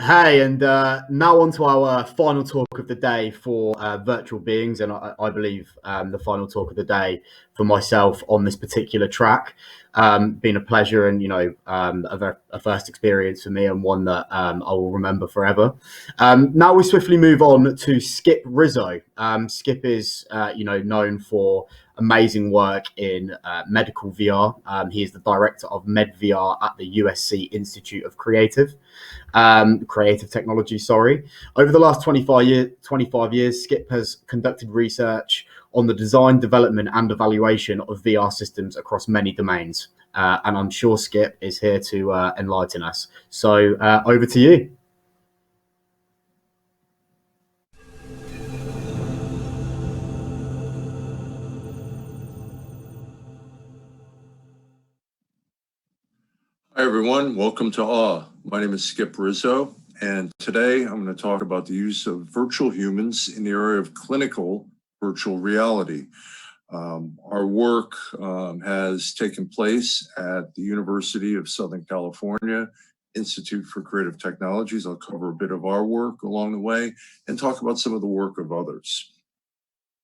Hey, and now on to our final talk of the day for virtual beings, and I believe the final talk of the day for myself on this particular track. Been a pleasure, and a first experience for me, and one that I will remember forever. Now we swiftly move on to Skip Rizzo. Skip is known for amazing work in medical VR. He is the director of MedVR at the USC Institute of Creative Technology, sorry. Over the last 25 years, Skip has conducted research on the design, development, and evaluation of VR systems across many domains. And I'm sure Skip is here to enlighten us. So over to you. Hi, everyone. Welcome to AWE. My name is Skip Rizzo, and today I'm going to talk about the use of virtual humans in the area of clinical virtual reality. Our work has taken place at the University of Southern California Institute for Creative Technologies. I'll cover a bit of our work along the way and talk about some of the work of others.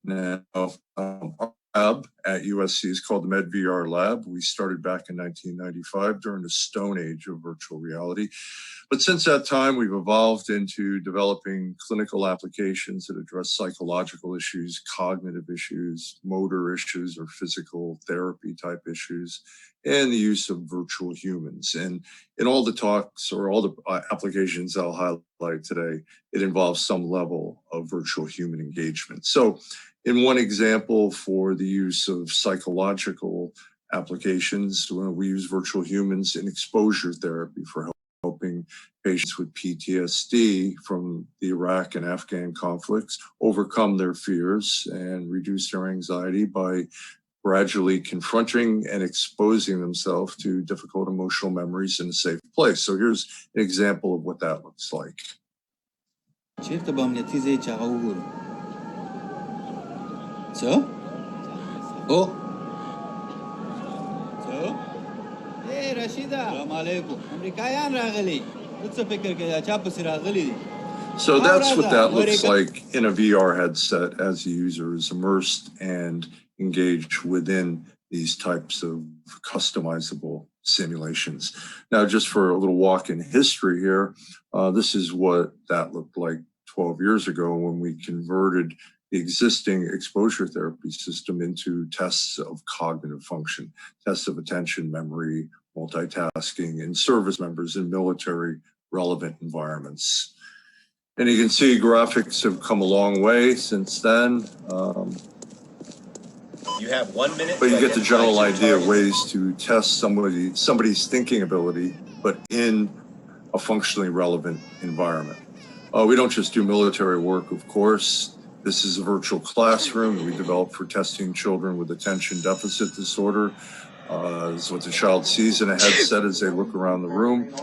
Now, our lab at USC is called the MedVR Lab. We started back in 1995 during the stone age of virtual reality. But since that time, we've evolved into developing clinical applications that address psychological issues, cognitive issues, motor issues, or physical therapy type issues, and the use of virtual humans. And in all the talks or all the applications I'll highlight today, it involves some level of virtual human engagement. So in one example for the use of psychological applications, we use virtual humans in exposure therapy for helping patients with PTSD from the Iraq and Afghan conflicts overcome their fears and reduce their anxiety by gradually confronting and exposing themselves to difficult emotional memories in a safe place. So here's an example of what that looks like. So? Oh. So? Hey, Rashida. Salam alaikum. Amerikayan ragali. What's a fikr ke chapus ragali? So that's what that looks like in a VR headset as the user is immersed and engaged within these types of customizable simulations. Now, just for a little walk in history here, this is what that looked like 12 years ago when we converted the existing exposure therapy system into tests of cognitive function, tests of attention, memory, multitasking, and service members in military relevant environments. And you can see graphics have come a long way since then. You have 1 minute. But you get the general idea of ways to test somebody's thinking ability, but in a functionally relevant environment. We don't just do military work, of course. This is a virtual classroom that we developed for testing children with attention deficit disorder. This is what the child sees in a headset as they look around the room.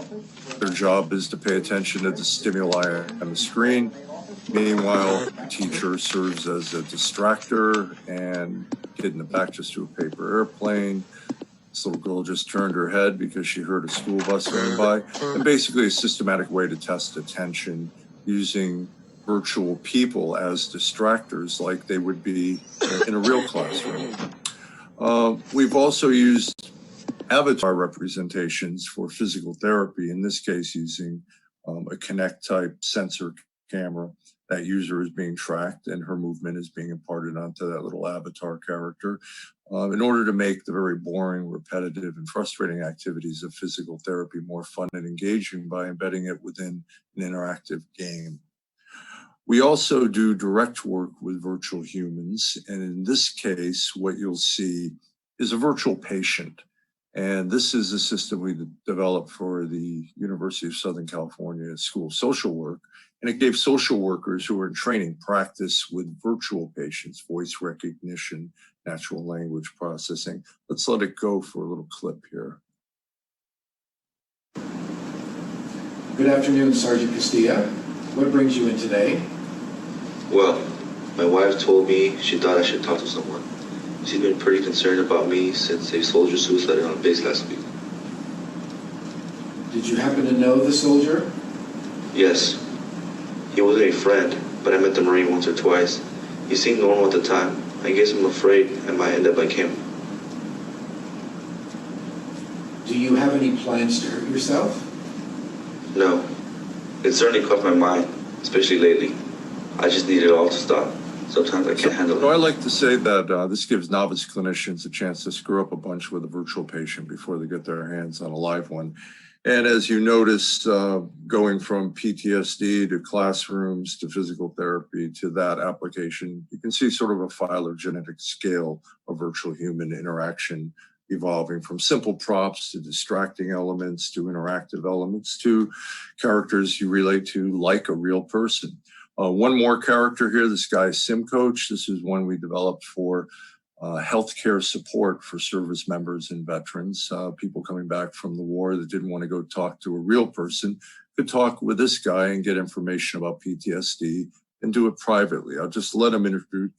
Their job is to pay attention to the stimuli on the screen. Meanwhile, the teacher serves as a distractor, and the kid in the back just drew a paper airplane. This little girl just turned her head because she heard a school bus going by. And basically a systematic way to test attention using virtual people as distractors like they would be in a real classroom. We've also used avatar representations for physical therapy, in this case using a Kinect type sensor camera. That user is being tracked and her movement is being imparted onto that little avatar character in order to make the very boring, repetitive, and frustrating activities of physical therapy more fun and engaging by embedding it within an interactive game. We also do direct work with virtual humans, and in this case, what you'll see is a virtual patient. And this is a system we developed for the University of Southern California School of Social Work, and it gave social workers who are in training practice with virtual patients, voice recognition, natural language processing. Let's let it go for a little clip here. Good afternoon, Sergeant Castilla. What brings you in today? Well, my wife told me she thought I should talk to someone. She's been pretty concerned about me since a soldier suicided on base last week. Did you happen to know the soldier? Yes. He wasn't a friend, but I met the Marine once or twice. He seemed normal at the time. I guess I'm afraid I might end up like him. Do you have any plans to hurt yourself? No. It certainly crossed my mind, especially lately. I just need it all to stop. Sometimes I can't handle it. So I like to say that this gives novice clinicians a chance to screw up a bunch with a virtual patient before they get their hands on a live one. And as you notice, going from PTSD to classrooms to physical therapy to that application, you can see sort of a phylogenetic scale of virtual human interaction evolving from simple props to distracting elements to interactive elements to characters you relate to like a real person. One more character here, this guy Sim Coach. This is one we developed for healthcare support for service members and veterans. People coming back from the war that didn't want to go talk to a real person could talk with this guy and get information about PTSD and do it privately. I'll just let him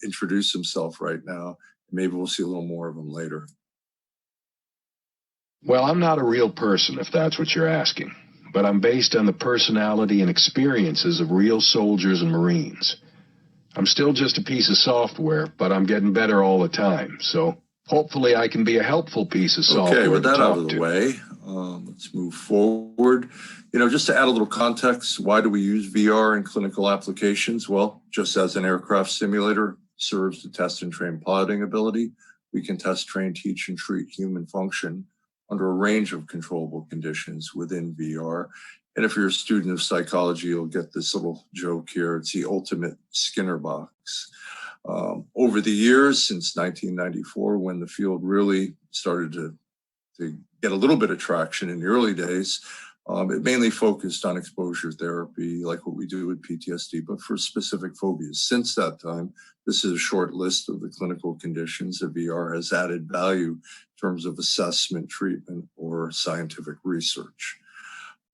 introduce himself right now. Maybe we'll see a little more of him later. Well, I'm not a real person, if that's what you're asking, but I'm based on the personality and experiences of real soldiers and Marines. I'm still just a piece of software, but I'm getting better all the time, so hopefully I can be a helpful piece of software. Okay, with that out to of the way, let's move forward. You know, just to add a little context, why do we use VR in clinical applications? Well, just as an aircraft simulator serves to test and train piloting ability, we can test, train, teach, and treat human function under a range of controllable conditions within VR. And if you're a student of psychology, you'll get this little joke here. It's the ultimate Skinner box. Over the years, since 1994, when the field really started to get a little bit of traction in the early days, it mainly focused on exposure therapy, like what we do with PTSD, but for specific phobias. Since that time, this is a short list of the clinical conditions that VR has added value in terms of assessment, treatment, or scientific research.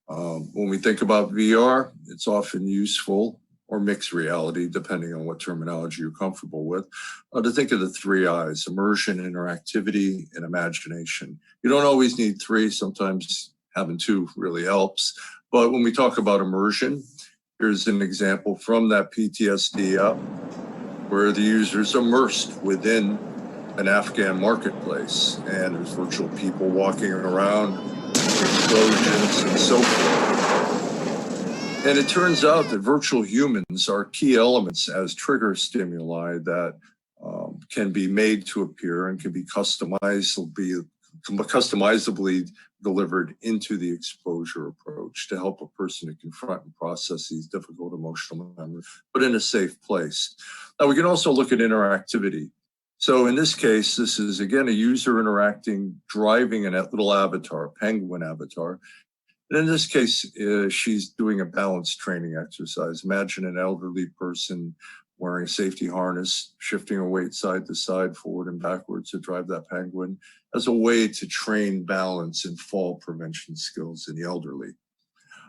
When we think about VR, it's often useful or mixed reality, depending on what terminology you're comfortable with, to think of the three I's: immersion, interactivity, and imagination. You don't always need three. Sometimes having two really helps. But when we talk about immersion, here's an example from that PTSD app where the user's immersed within an Afghan marketplace, and there's virtual people walking around, explosions, and so forth. And it turns out that virtual humans are key elements as trigger stimuli that can be made to appear and can be customizably delivered into the exposure approach to help a person to confront and process these difficult emotional memories, but in a safe place. Now, we can also look at interactivity. So in this case, this is, again, a user interacting, driving a little avatar, a penguin avatar. And in this case, she's doing a balance training exercise. Imagine an elderly person wearing a safety harness, shifting her weight side to side, forward and backwards to drive that penguin as a way to train balance and fall prevention skills in the elderly.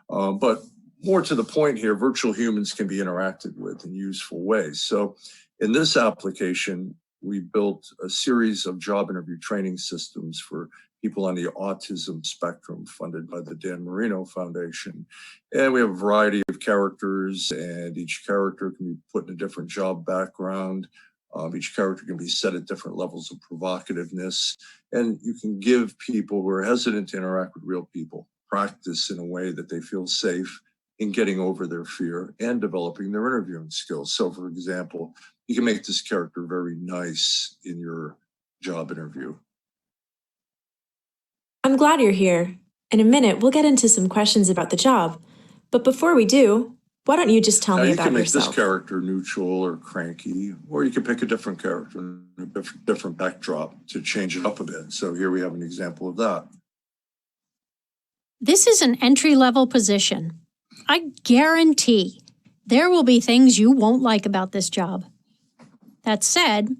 But more to the point here, virtual humans can be interacted with in useful ways. So in this application, we built a series of job interview training systems for people on the autism spectrum funded by the Dan Marino Foundation. And we have a variety of characters, and each character can be put in a different job background. Each character can be set at different levels of provocativeness. And you can give people who are hesitant to interact with real people practice in a way that they feel safe in getting over their fear and developing their interviewing skills. So for example, you can make this character very nice in your job interview. I'm glad you're here. In a minute, we'll get into some questions about the job. But before we do, why don't you just tell me about yourself? You can make this character neutral or cranky, or you can pick a different character, a different backdrop to change it up a bit. So here we have an example of that. This is an entry-level position. I guarantee there will be things you won't like about this job. That said,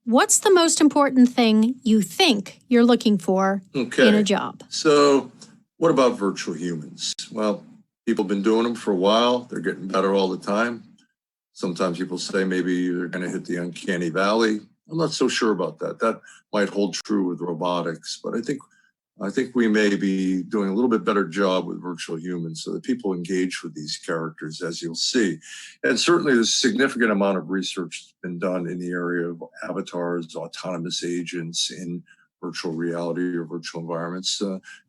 what's the most important thing you think you're looking for in a job? So what about virtual humans? Well, people have been doing them for a while. They're getting better all the time. Sometimes people say maybe they're going to hit the uncanny valley. I'm not so sure about that. That might hold true with robotics, but I think I think we may be doing a little bit better job with virtual humans so that people engage with these characters, as you'll see. And certainly there's a significant amount of research that's been done in the area of avatars, autonomous agents in virtual reality or virtual environments.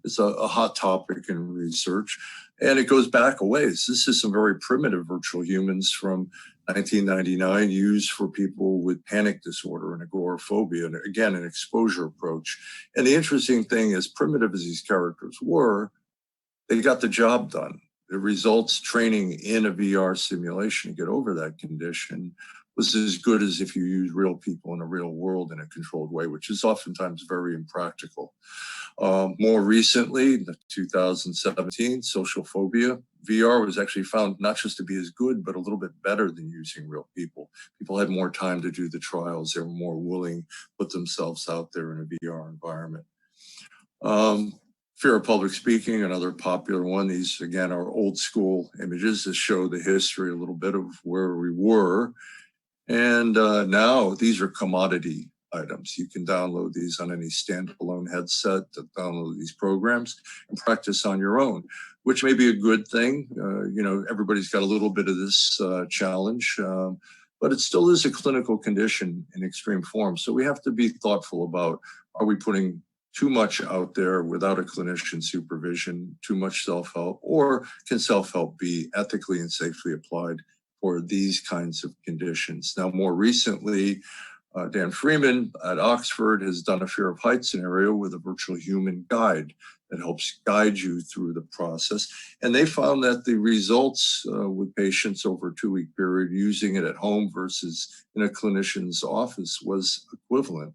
It's a hot topic in research, and it goes back a ways. This is some very primitive virtual humans from 1999 used for people with panic disorder and agoraphobia, and again, an exposure approach. And the interesting thing, as primitive as these characters were, they got the job done. The results training in a VR simulation to get over that condition was as good as if you use real people in a real world in a controlled way, which is oftentimes very impractical. More recently, in 2017, social phobia, VR was actually found not just to be as good, but a little bit better than using real people. People had more time to do the trials. They were more willing to put themselves out there in a VR environment. Fear of public speaking, another popular one. These, again, are old school images that show the history a little bit of where we were. And now these are commodity items. You can download these on any standalone headset, to download these programs and practice on your own, which may be a good thing. You know, everybody's got a little bit of this challenge, but it still is a clinical condition in extreme form. So we have to be thoughtful about, are we putting too much out there without a clinician supervision, too much self-help, or can self-help be ethically and safely applied for these kinds of conditions? Now, more recently, Dan Freeman at Oxford has done a fear of height scenario with a virtual human guide that helps guide you through the process. And they found that the results with patients over a 2-week period using it at home versus in a clinician's office was equivalent.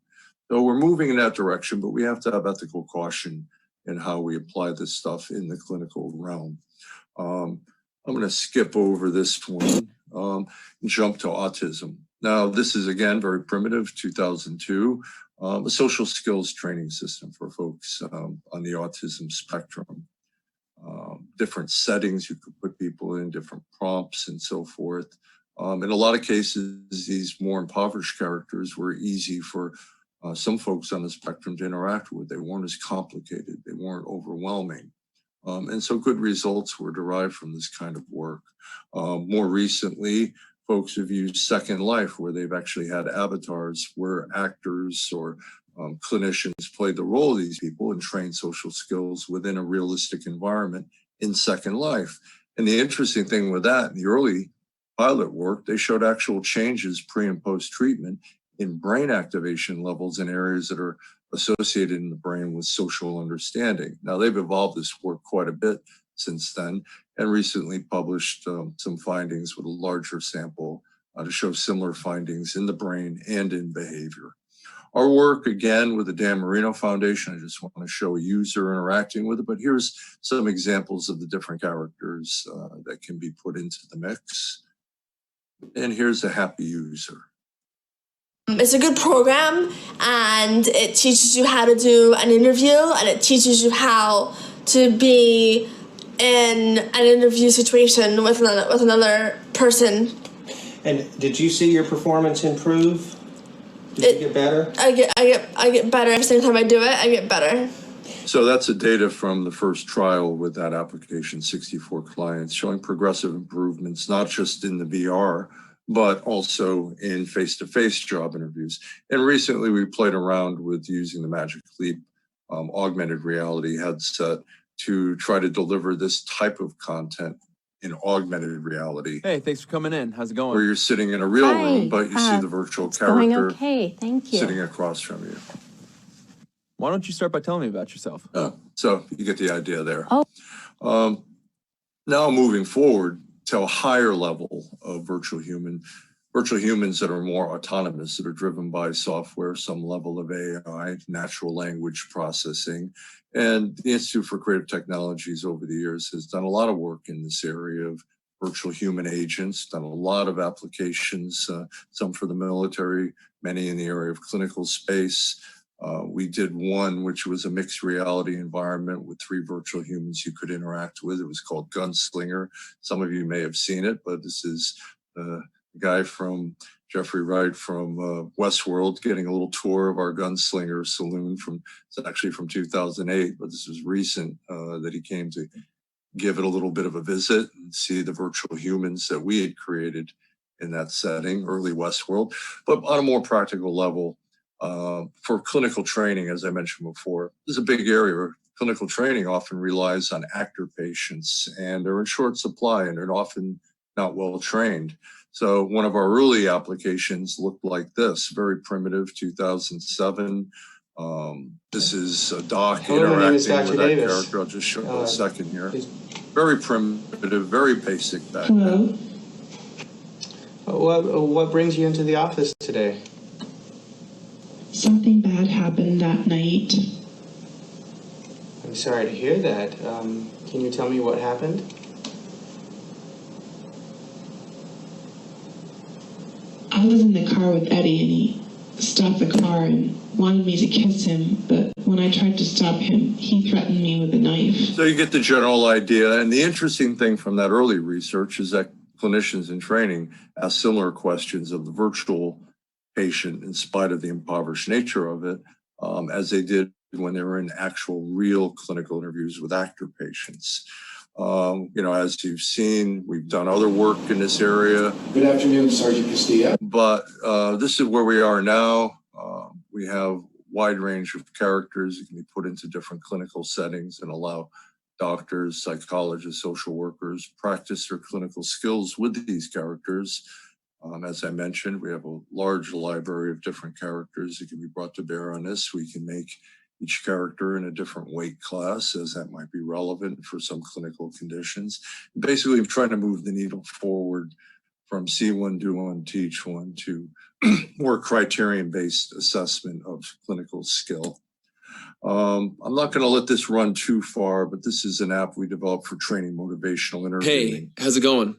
So we're moving in that direction, but we have to have ethical caution in how we apply this stuff in the clinical realm. I'm going to skip over this one and jump to autism. Now, this is, again, very primitive, 2002, a social skills training system for folks on the autism spectrum. Different settings you could put people in, different prompts and so forth. In a lot of cases, these more impoverished characters were easy for some folks on the spectrum to interact with. They weren't as complicated. They weren't overwhelming. And so good results were derived from this kind of work. More recently, folks have used Second Life, where they've actually had avatars where actors or clinicians played the role of these people and trained social skills within a realistic environment in Second Life. And the interesting thing with that, in the early pilot work, they showed actual changes pre and post treatment in brain activation levels in areas that are associated in the brain with social understanding. Now, they've evolved this work quite a bit since then, and recently published some findings with a larger sample to show similar findings in the brain and in behavior. Our work, again, with the Dan Marino Foundation, I just want to show a user interacting with it, but here's some examples of the different characters that can be put into the mix. And here's a happy user. It's a good program, and it teaches you how to do an interview, and it teaches you how to be in an interview situation with another person. And did you see your performance improve? Did you get better? I get better every single time I do it. I get better. So that's the data from the first trial with that application, 64 clients, showing progressive improvements, not just in the VR, but also in face-to-face job interviews. And recently we played around with using the Magic Leap augmented reality headset to try to deliver this type of content in augmented reality. Hey, thanks for coming in. How's it going? Where you're sitting in a real room, but you see the virtual character okay, thank you. sitting across from you. Why don't you start by telling me about yourself? So you get the idea there. Oh. Now moving forward to a higher level of virtual humans that are more autonomous, that are driven by software, some level of AI, natural language processing. And the Institute for Creative Technologies over the years has done a lot of work in this area of virtual human agents, done a lot of applications, some for the military, many in the area of clinical space. We did one which was a mixed reality environment with 3 virtual humans you could interact with. It was called Gunslinger. Some of you may have seen it, but this is the guy from Jeffrey Wright from Westworld, getting a little tour of our gunslinger saloon it's actually from 2008, but this was recent that he came to give it a little bit of a visit and see the virtual humans that we had created in that setting, early Westworld. But on a more practical level, for clinical training, as I mentioned before, this is a big area where clinical training often relies on actor patients, and they're in short supply and they're often not well trained. So one of our early applications looked like this, very primitive, 2007. This is a doc interacting with that character. I'll just show you a second here. Very primitive, very basic back then. What brings you into the office today? Something bad happened that night. I'm sorry to hear that. Can you tell me what happened? I was in the car with Eddie and he stopped the car and wanted me to kiss him, but when I tried to stop him, he threatened me with a knife. So you get the general idea, and the interesting thing from that early research is that clinicians in training ask similar questions of the virtual patient in spite of the impoverished nature of it, as they did when they were in actual real clinical interviews with actor patients. As you've seen, we've done other work in this area. Good afternoon, Sergeant Castilla. But this is where we are now. We have a wide range of characters that can be put into different clinical settings and allow doctors, psychologists, social workers practice their clinical skills with these characters. As I mentioned, we have a large library of different characters that can be brought to bear on this. We can make each character in a different weight class, as that might be relevant for some clinical conditions. Basically, we're trying to move the needle forward from see one, do one, teach one to more criterion-based assessment of clinical skill. I'm not going to let this run too far, but this is an app we developed for training motivational interviewing. Hey, how's it going?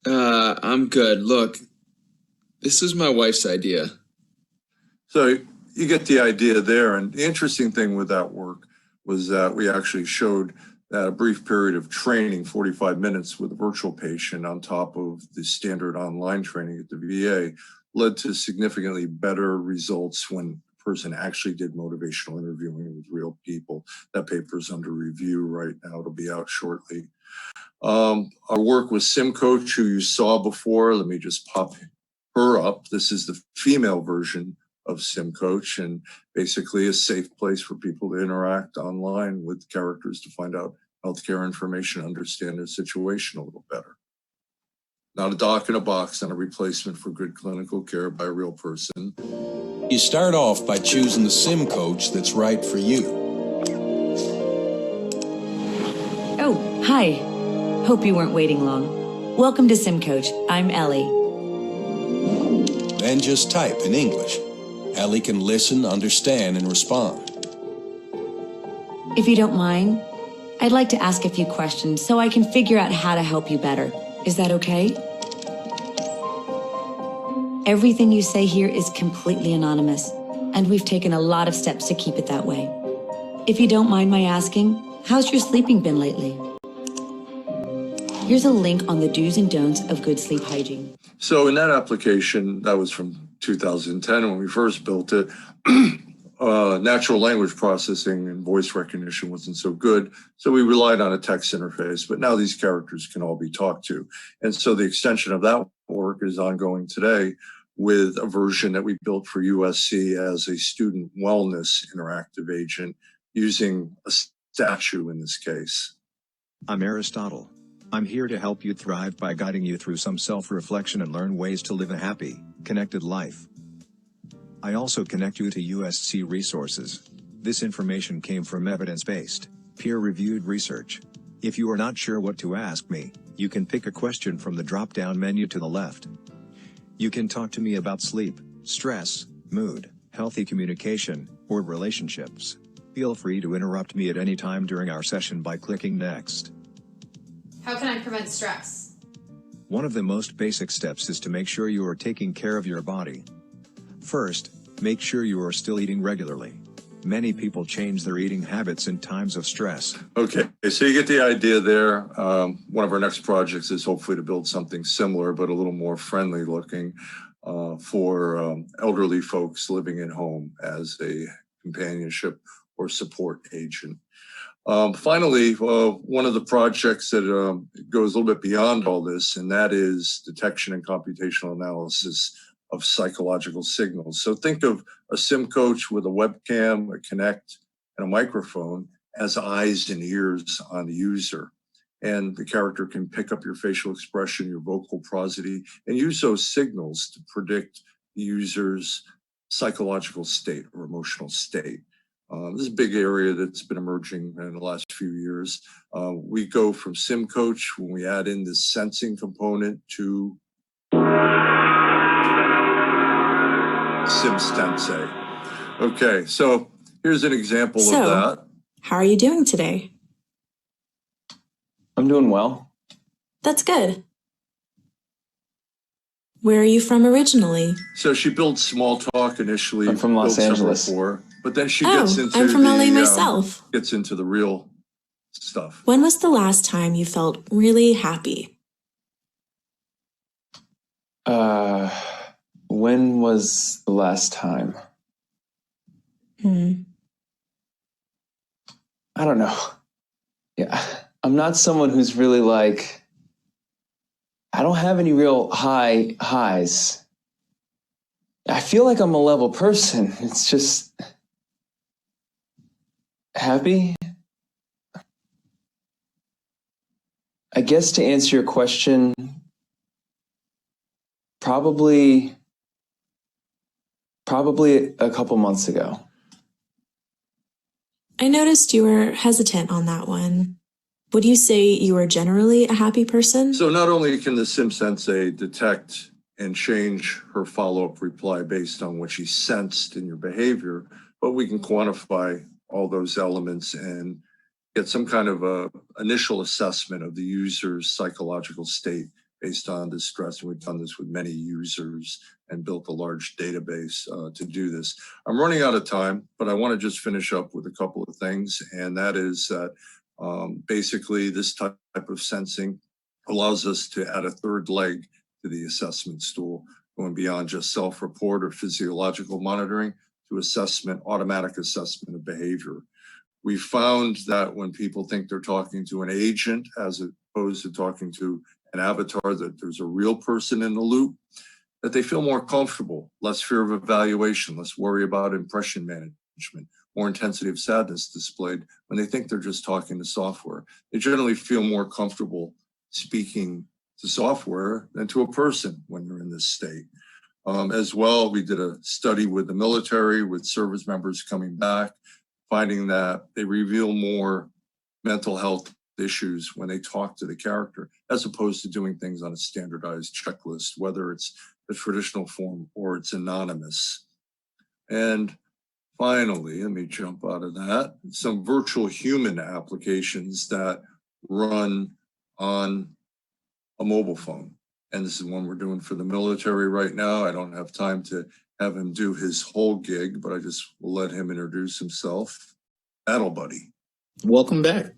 I'm good. Look, this is my wife's idea. So you get the idea there. And the interesting thing with that work was that we actually showed that a brief period of training, 45 minutes with a virtual patient on top of the standard online training at the VA, led to significantly better results when the person actually did motivational interviewing with real people. That paper's under review right now. It'll be out shortly. Our work with SimCoach, who you saw before, let me just pop her up. This is the female version of SimCoach, and basically a safe place for people to interact online with characters to find out healthcare information, understand their situation a little better. Not a doc in a box, and a replacement for good clinical care by a real person. You start off by choosing the SimCoach that's right for you. Oh, hi. Hope you weren't waiting long. Welcome to SimCoach. I'm Ellie. Then just type in English. Ellie can listen, understand, and respond. If you don't mind, I'd like to ask a few questions so I can figure out how to help you better. Is that okay? Everything you say here is completely anonymous, and we've taken a lot of steps to keep it that way. If you don't mind my asking, how's your sleeping been lately? Here's a link on the do's and don'ts of good sleep hygiene. So in that application, that was from 2010 when we first built it, natural language processing and voice recognition wasn't so good. So we relied on a text interface, but now these characters can all be talked to. And so the extension of that work is ongoing today with a version that we built for USC as a student wellness interactive agent using a statue in this case. I'm Aristotle. I'm here to help you thrive by guiding you through some self-reflection and learn ways to live a happy, connected life. I also connect you to USC resources. This information came from evidence-based, peer-reviewed research. If you are not sure what to ask me, you can pick a question from the drop-down menu to the left. You can talk to me about sleep, stress, mood, healthy communication, or relationships. Feel free to interrupt me at any time during our session by clicking Next. How can I prevent stress? One of the most basic steps is to make sure you are taking care of your body. First, make sure you are still eating regularly. Many people change their eating habits in times of stress. Okay, so you get the idea there. One of our next projects is hopefully to build something similar, but a little more friendly looking for elderly folks living at home as a companionship or support agent. Finally, one of the projects that goes a little bit beyond all this, and that is detection and computational analysis of psychological signals. So think of a sim coach with a webcam, a Kinect, and a microphone as eyes and ears on the user. And the character can pick up your facial expression, your vocal prosody, and use those signals to predict the user's psychological state or emotional state. This is a big area that's been emerging in the last few years. We go from sim coach when we add in this sensing component to sim sensei. Okay, so here's an example of that. How are you doing today? I'm doing well. That's good. Where are you from originally? So she builds small talk initially. I'm from Los Angeles. Rapport, but then she gets into I'm from LA myself. Gets into the real stuff. When was the last time you felt really happy? When was the last time? I don't know. Yeah, I'm not someone who's really like, I don't have any real highs. I feel like I'm a level person. It's just happy. I guess to answer your question, probably a couple months ago. I noticed you were hesitant on that one. Would you say you are generally a happy person? So not only can the sim sensei detect and change her follow-up reply based on what she sensed in your behavior, but we can quantify all those elements and get some kind of a initial assessment of the user's psychological state based on the stress. And we've done this with many users and built a large database to do this. I'm running out of time, but I want to just finish up with a couple of things. And that is that basically this type of sensing allows us to add a third leg to the assessment stool, going beyond just self-report or physiological monitoring to assessment, automatic assessment of behavior. We found that when people think they're talking to an agent as opposed to talking to an avatar, that there's a real person in the loop, that they feel more comfortable, less fear of evaluation, less worry about impression management, more intensity of sadness displayed when they think they're just talking to software. They generally feel more comfortable speaking to software than to a person when they're in this state. As well, we did a study with the military, with service members coming back, finding that they reveal more mental health issues when they talk to the character, as opposed to doing things on a standardized checklist, whether it's the traditional form or it's anonymous. And finally, let me jump out of that, some virtual human applications that run on a mobile phone. And this is one we're doing for the military right now. I don't have time to have him do his whole gig, but I just will let him introduce himself. Battle Buddy. Welcome back.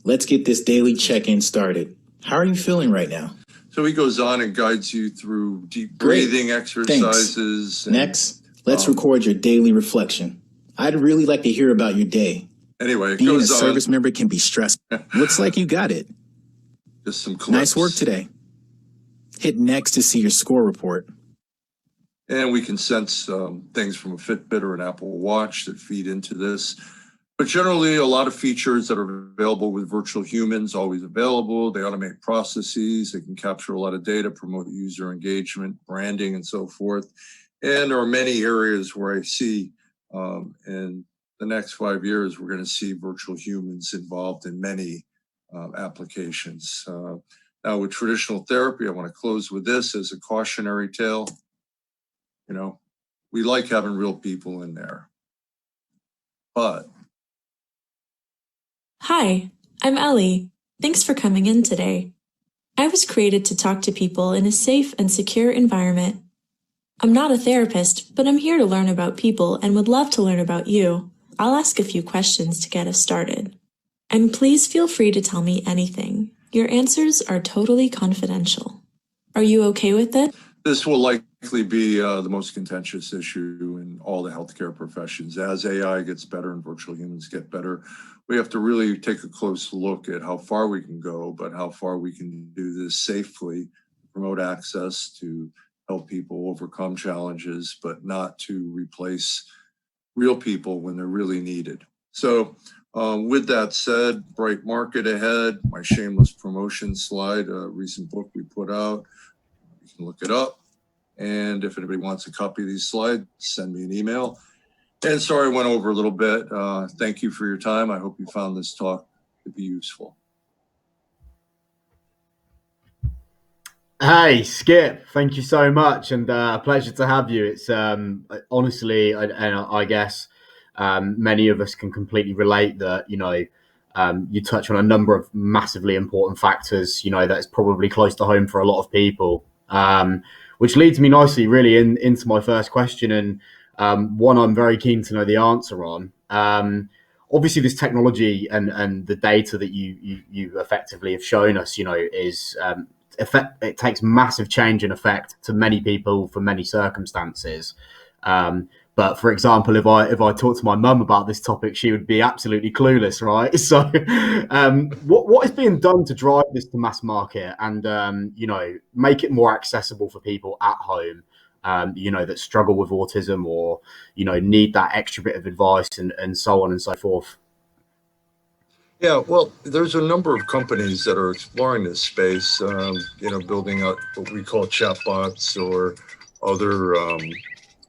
Let's get this daily check-in started. How are you feeling right now? So he goes on and guides you through deep breathing exercises. Next, let's record your daily reflection. I'd really like to hear about your day. Anyway, being a service member can be stressful. Looks like you got it. Just some clips. Nice work today. Hit next to see your score report. And we can sense things from a Fitbit or an Apple Watch that feed into this. But generally, a lot of features that are available with virtual humans, always available. They automate processes. They can capture a lot of data, promote user engagement, branding, and so forth. And there are many areas where I see in the next 5 years, we're going to see virtual humans involved in many applications. Now, with traditional therapy, I want to close with this as a cautionary tale. You know, we like having real people in there, but. Hi, I'm Ellie. Thanks for coming in today. I was created to talk to people in a safe and secure environment. I'm not a therapist, but I'm here to learn about people and would love to learn about you. I'll ask a few questions to get us started. And please feel free to tell me anything. Your answers are totally confidential. Are you okay with it? This will likely be the most contentious issue in all the healthcare professions. As AI gets better and virtual humans get better, we have to really take a close look at how far we can go, but how far we can do this safely, promote access, to help people overcome challenges, but not to replace real people when they're really needed. So with that said, bright market ahead, my shameless promotion slide, a recent book we put out. You can look it up. And if anybody wants a copy of these slides, send me an email. And sorry I went over a little bit. Thank you for your time. I hope you found this talk to be useful. Hey, Skip, thank you so much, and a pleasure to have you. It's honestly, and I guess many of us can completely relate that, you touch on a number of massively important factors, that is probably close to home for a lot of people, which leads me nicely really into my first question, and one I'm very keen to know the answer on. Obviously, this technology and the data that you effectively have shown us, is it takes massive change and effect to many people for many circumstances. But for example, if I talk to my mum about this topic, she would be absolutely clueless, right? So, what is being done to drive this to mass market and make it more accessible for people at home, that struggle with autism or need that extra bit of advice and so on and so forth? Yeah, well, there's a number of companies that are exploring this space, building out what we call chatbots or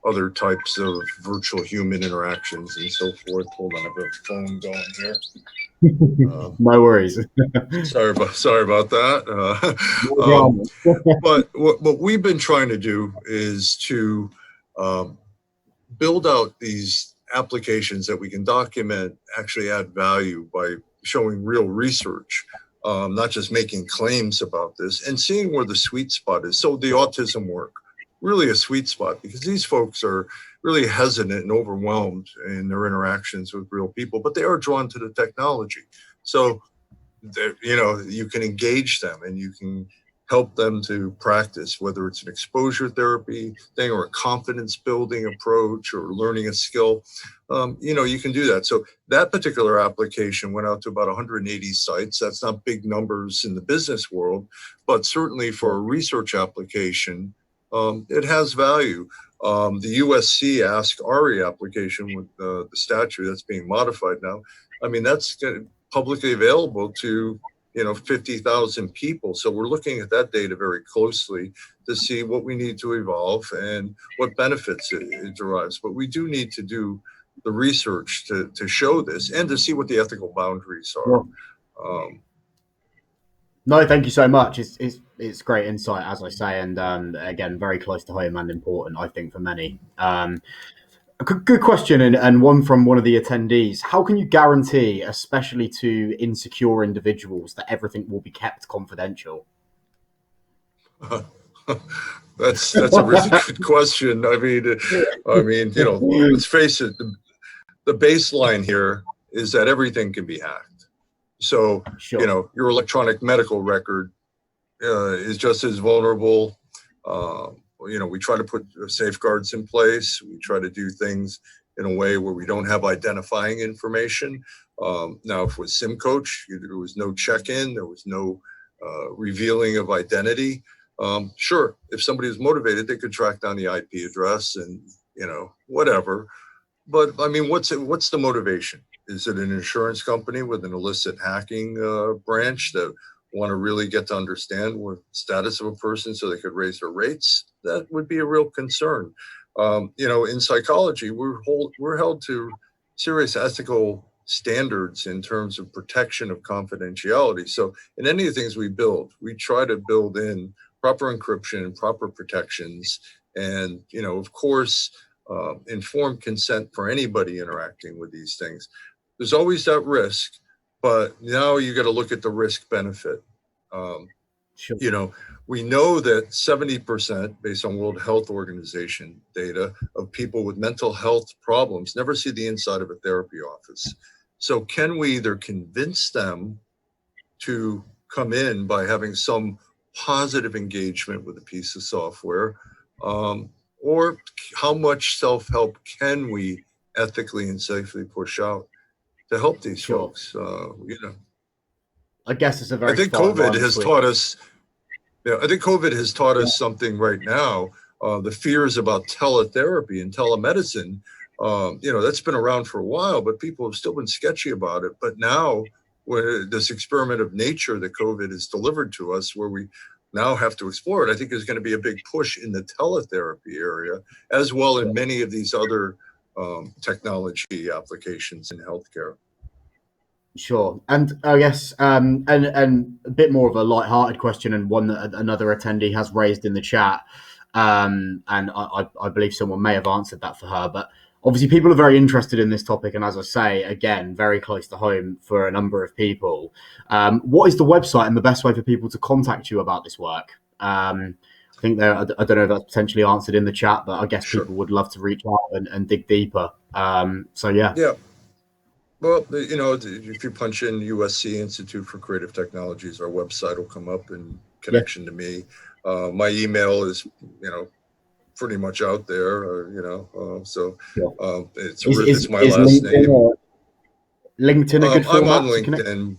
other types of virtual human interactions and so forth. Hold on, I have a phone going here. No worries. sorry about that. But what we've been trying to do is to build out these applications that we can document, actually add value by showing real research, not just making claims about this, and seeing where the sweet spot is. So the autism work, really a sweet spot, because these folks are really hesitant and overwhelmed in their interactions with real people, but they are drawn to the technology. So, you can engage them and you can help them to practice, whether it's an exposure therapy thing or a confidence building approach or learning a skill. You can do that. So that particular application went out to about 180 sites. That's not big numbers in the business world, but certainly for a research application, it has value. The USC Ask Ari application with the statute that's being modified now, that's publicly available to 50,000 people. So we're looking at that data very closely to see what we need to evolve and what benefits it derives. But we do need to do the research to show this and to see what the ethical boundaries are. No, thank you so much. It's great insight, as I say, and again, very close to home and important, I think, for many. A good question, and one from one of the attendees. How can you guarantee, especially to insecure individuals, that everything will be kept confidential? That's a really good question. Let's face it, the baseline here is that everything can be hacked. So, sure. Your electronic medical record is just as vulnerable. We try to put safeguards in place. We try to do things in a way where we don't have identifying information. Now, if with SimCoach, there was no check-in, there was no revealing of identity. Sure, if somebody is motivated, they could track down the IP address and, whatever. But what's the motivation? Is it an insurance company with an illicit hacking branch that want to really get to understand what status of a person so they could raise their rates? That would be a real concern. In psychology, we're held to serious ethical standards in terms of protection of confidentiality. So in any of the things we build, we try to build in proper encryption and proper protections. And, of course, informed consent for anybody interacting with these things. There's always that risk, but now you got to look at the risk benefit. Sure. You know, we know that 70%, based on World Health Organization data, of people with mental health problems never see the inside of a therapy office. So can we either convince them to come in by having some positive engagement with a piece of software, or how much self-help can we ethically and safely push out to help these folks? You know, I guess it's a very I think fine COVID line has between. taught us. Yeah, I think COVID has taught us something right now. The fears about teletherapy and telemedicine, you know, that's been around for a while, but people have still been sketchy about it. But now, where this experiment of nature that COVID has delivered to us, where we now have to explore it, I think there's going to be a big push in the teletherapy area, as well in many of these other technology applications in healthcare. Sure, and I guess and a bit more of a light-hearted question, and one that another attendee has raised in the chat, and I believe someone may have answered that for her. But obviously, people are very interested in this topic, and as I say, again, very close to home for a number of people. What is the website and the best way for people to contact you about this work? I think I don't know if that's potentially answered in the chat, but I guess people would love to reach out and dig deeper. So yeah. Yeah. Well, you know, if you punch in USC Institute for Creative Technologies, our website will come up in connection to me. My email is, you know, pretty much out there, you know, so it's my last name. LinkedIn a good I'm format on to connect? LinkedIn.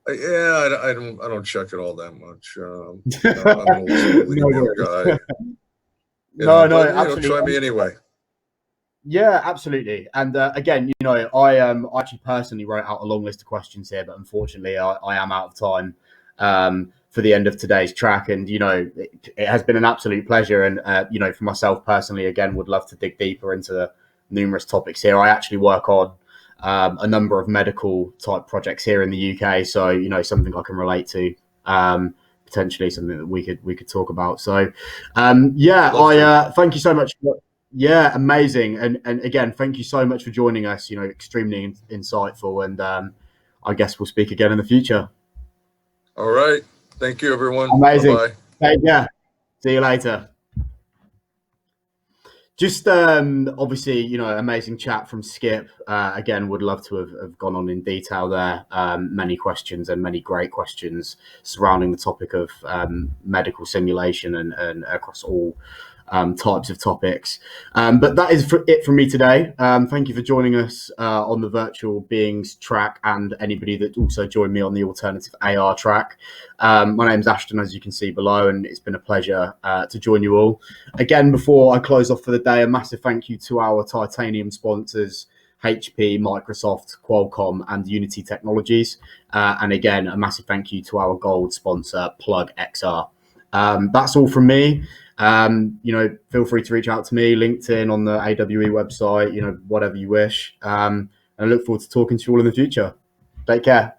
Yeah, I don't check it all that much. You know, I'm an old school email guy. No, but, absolutely. try me anyway. Yeah, absolutely. And again, you know, I actually personally wrote out a long list of questions here, but unfortunately, I am out of time for the end of today's track. And you know, it has been an absolute pleasure. And you know, for myself personally, again, would love to dig deeper into the numerous topics here. I actually work on a number of medical type projects here in the UK, so you know, something I can relate to. Potentially something that we could talk about. So, yeah, thank you so much. Yeah, amazing. And again, thank you so much for joining us. You know, extremely insightful. And I guess we'll speak again in the future. All right. Thank you, everyone. Amazing. Bye-bye. Take care. See you later. Just obviously, you know, amazing chat from Skip. Again, would love to have gone on in detail there. Many questions and many great questions surrounding the topic of medical simulation and across all types of topics. But that is it from me today. Thank you for joining us on the virtual beings track, and anybody that also joined me on the alternative AR track. My name's Ashton, as you can see below, and it's been a pleasure to join you all. Again, before I close off for the day, a massive thank you to our titanium sponsors, HP, Microsoft, Qualcomm, and Unity Technologies. And again, a massive thank you to our gold sponsor, Plug XR. That's all from me. You know, feel free to reach out to me, LinkedIn, on the AWE website, you know, whatever you wish. And I look forward to talking to you all in the future. Take care.